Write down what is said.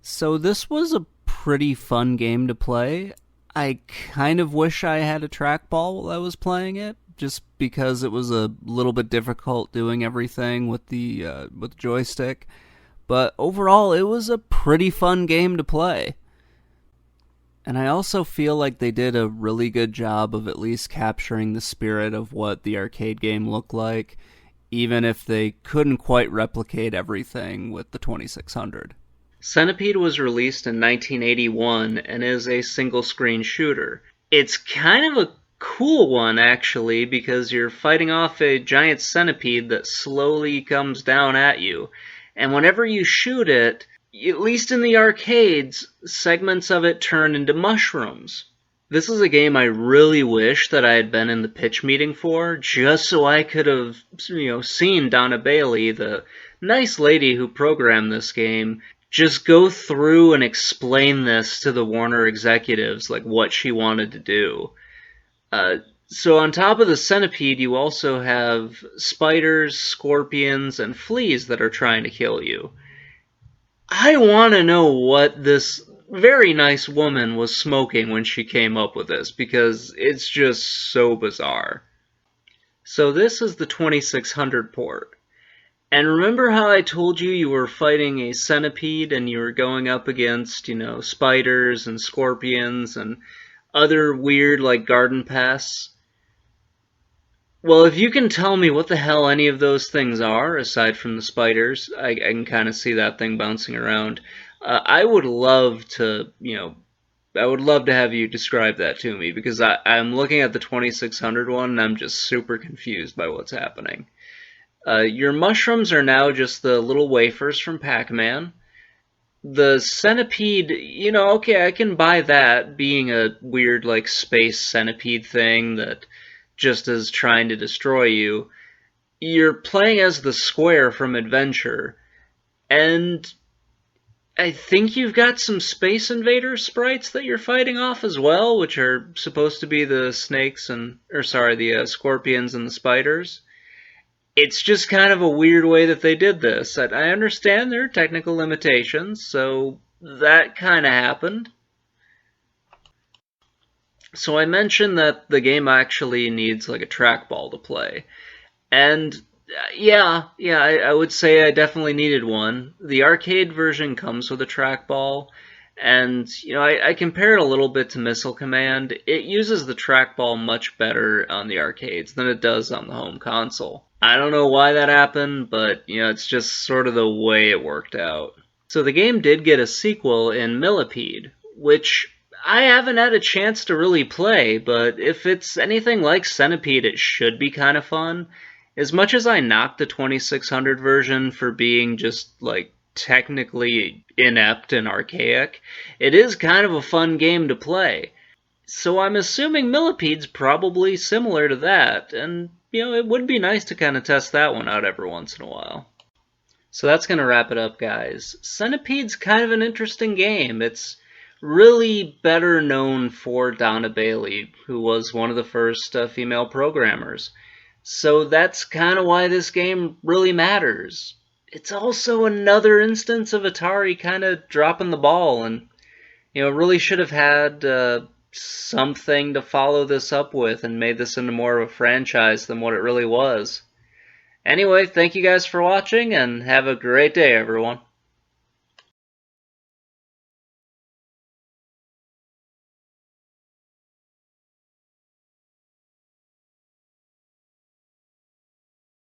So this was a pretty fun game to play. I kind of wish I had a trackball while I was playing it, just because it was a little bit difficult doing everything with the joystick. But overall, it was a pretty fun game to play. And I also feel like they did a really good job of at least capturing the spirit of what the arcade game looked like, even if they couldn't quite replicate everything with the 2600. Centipede was released in 1981 and is a single screen shooter. It's kind of a cool one, actually, because you're fighting off a giant centipede that slowly comes down at you. And whenever you shoot it, at least in the arcades, segments of it turn into mushrooms. This is a game I really wish that I had been in the pitch meeting for, just so I could have, seen Donna Bailey, the nice lady who programmed this game, just go through and explain this to the Warner executives, like what she wanted to do. So on top of the centipede, you also have spiders, scorpions, and fleas that are trying to kill you. I want to know what this very nice woman was smoking when she came up with this, because it's just so bizarre. So this is the 2600 port. And remember how I told you you were fighting a centipede and you were going up against, spiders and scorpions and other weird, like, garden pests? Well, if you can tell me what the hell any of those things are, aside from the spiders, I can kind of see that thing bouncing around. I would love to, I would love to have you describe that to me, because I'm looking at the 2600 one and I'm just super confused by what's happening. Your mushrooms are now just the little wafers from Pac-Man. The centipede, okay, I can buy that, being a weird, like, space centipede thing that just is trying to destroy you. You're playing as the square from Adventure, and I think you've got some Space Invader sprites that you're fighting off as well, which are supposed to be the snakes the scorpions and the spiders. It's just kind of a weird way that they did this. I understand there are technical limitations, so that kind of happened. So I mentioned that the game actually needs like a trackball to play. And I would say I definitely needed one. The arcade version comes with a trackball, and I compare it a little bit to Missile Command. It uses the trackball much better on the arcades than it does on the home console. I don't know why that happened, but it's just sort of the way it worked out. So the game did get a sequel in Millipede, which I haven't had a chance to really play, but if it's anything like Centipede, it should be kind of fun. As much as I knocked the 2600 version for being just, like, technically inept and archaic, it is kind of a fun game to play. So I'm assuming Millipede's probably similar to that, and, it would be nice to kind of test that one out every once in a while. So that's going to wrap it up, guys. Centipede's kind of an interesting game. It's really better known for Donna Bailey, who was one of the first female programmers. So that's kind of why this game really matters. It's also another instance of Atari kind of dropping the ball and, really should have had something to follow this up with and made this into more of a franchise than what it really was. Anyway, thank you guys for watching and have a great day, everyone.